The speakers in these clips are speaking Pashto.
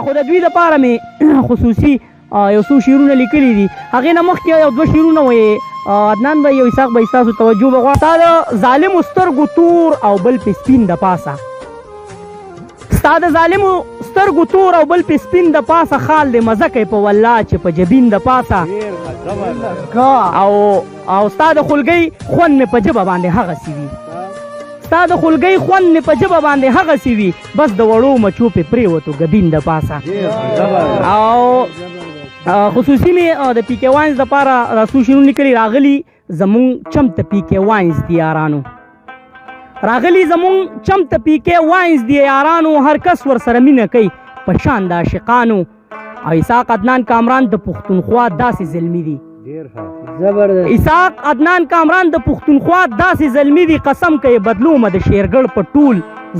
خو د دوی دپاره مې خصوصي یو څو شعرونه لیکلي دي. هغې نه مخکې یو دوه شعرونه ویې عدنان بھائی او اسحاق بھائی ستاسو توجه به غواړم. ستا د ظالمو سترګو تور او بل پې سپین د پاسه، ستا د ظالمو سترګو تور او بل پې سپین د پاسه، خال دې مزه کوي په والله چې په جبین د پاسه، او ستا د خولګۍ خوند مې په ژبه باندې هغسې وي، ستا د خولګۍ خوند مې په ژبه باندې هغسې وي، بس د وړو مچو پې پرېوتو ګبین د پاسه. او خصوصي مې د پی کې واینز دپاره دا څو شعرونه لیکلي راغلي زمونږ چمته پی کې واینز دي یارانو، راغلي زمونږ چمته پی کې واینز دي یارانو، هر کس ورسره مینه کوي په شان د عاشقانو، او اسحاق عدنان کامران د پښتونخوا داسې زلمي دي، اسحاق عدنان کامران د پښتونخوا داسې زلمي دي، قسم کوي بدلومه د شیرګړ په ټول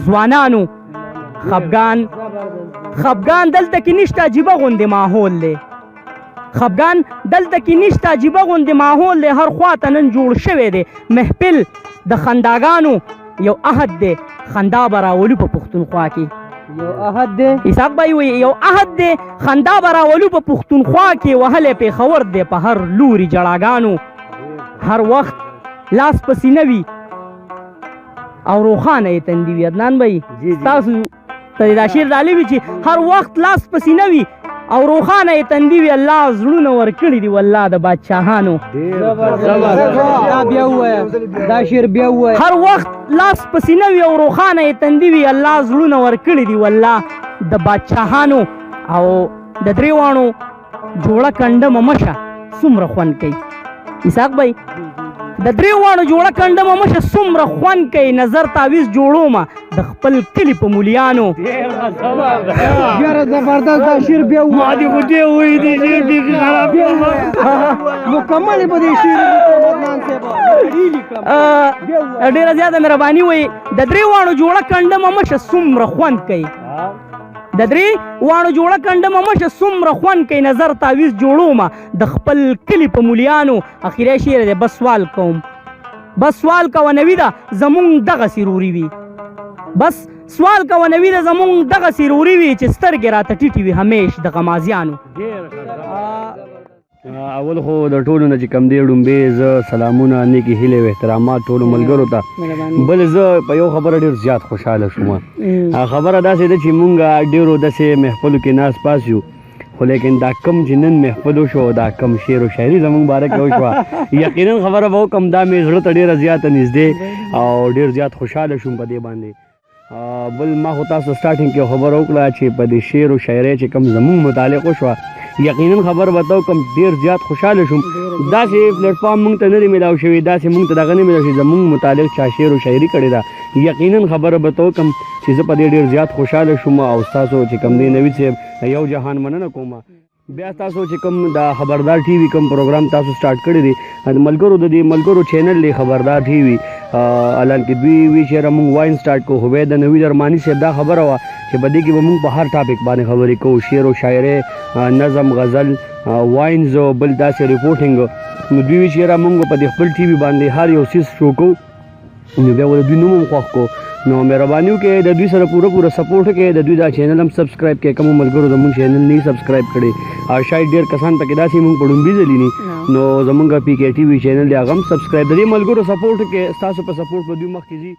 ځوانانو، خفګان دلته کې نشته عجیبه غوندې ماحول دی، خفګان دلته کې نشته عجیبه غوندې ماحول دی، هر خواته نن جوړ شوی دی محفل د خنداګانو، یو عهد دی خندا به راولو په پښتونخوا کې، یو عهد دی اسحاق بھائی وایي یو عهد دی خندا به راولو په پښتونخوا کې، وهلی پېښور دی په هر لوري جړاګانو، هر وخت لاس په سینه وي او روښانه یې تندي وي. عدنان بھائی ستاسو ته دا شعر ډالۍ وي چې هر وخت لاس په سینه وي او روښانه یې تندي وي، الله زړونه ورکړي دي والله د بادشاهانو. دا شعر بیا ووایه. هر وخت لاس په سینه وي او روښانه یې تندي وي، الله زړونه ورکړي دي والله د بادشاهانو، او د درې واڼو جوړه کنډمه مشه څومره خوند کوي. اسحاق بھائی د درې واڼو جوړه کنډمه مشه څومره خوند کوي، نظر تعویز جوړومه د خپل کلي په مولیانو. زبردست دا شعر بیا ما دې خو دې وایي دې شعر ډېر خراب مکمل یې په دې شعر ډېره زیاته مهرباني وایي. د درې واڼو جوړه کنډمه مشه څومره خوند کوي، د درې واڼو جوړه کنډمه مشه څومره خوند کوي، نظر تعویز جوړومه د خپل کلي په مولیانو. اخیری شعر دی بس سوال کوم، بس سوال کوه نویده زمونږ دغسې روري وي، بس سوال کوه نویده زمونږ دغسې روري وي چې سترګې راته ټیټې وي همیش د غمازیانو. اول خو د ټولو نه چې کوم دی ړومبې زه سلامونه نیکې هیلې او احترامات ټولو ملګرو ته. بل زه په یو خبره ډېر زیات خوشحاله شوم، خبره داسې ده چې مونږ ډېرو داسې محفلو کې ناست پاس یو، خو لیکن دا کم چې نن محفل وشو دا کم شعر و شاعري زمونږ باره کې وشوه، یقینا خبره به وکړم دا مې زړه ته ډېره زیاته نږدې او ډېر زیات خوشحاله شوم په دې باندې. بل ما خو تاسو سټارټینګ کې خبره وکړه چې په دې شعر و شاعرۍ چې کوم زمونږ متعلق وشوه، یقینا خبر به ته وکړم ډېر زیات خوشحاله شوم. داسې پلیټفارم مونږ ته نه دی میلاو شوی، داسې مونږ ته دغه نه میلاو شوي زمونږ متعلق چا شعر و شاعري کړې ده، یقینا خبره به ته وکړم چې زه په دې ډېر زیات خوشحاله شوم. او ستاسو چې کوم دی نوید صاحب یو جهان مننه کوم. بیا تاسو چې کوم دا خبردار ټي وي کوم پروګرام تاسو سٹارټ کړی دی د ملګرو د دې ملګرو چینل دی خبردار ټي وي، الان کې دوی وی چې موږ واین سٹارټ کو هوې د نوید ارمانی صاحب دا خبره وا چې بده کې به موږ په هر ټاپک باندې خبرې کوو، شعر او شاعري، نظم، غزل، واینز او بل داسې ریپورټینګ. نو دوی وی چې موږ په خپل ټي وي باندې هر یو سیس شو کو، نو بیا ول دوی نوم خوښ کو. نو مهرباني وکړئ د دوی سره پوره سپورټ وکړئ، د دوی دا چینل هم سبسکرایب کړئ. کوم ملګرو زموږ چینل نه سبسکرایب کړي، شاید ډېر کسان پکې داسې موږ په ډومبي ځلي ني، نو زمونږ پی کې ټي وي چینل دی هغه هم سبسکرایب. د دې ملګرو سپورټ وکړئ، ستاسو په سپورټ به دوی مخکې ځي.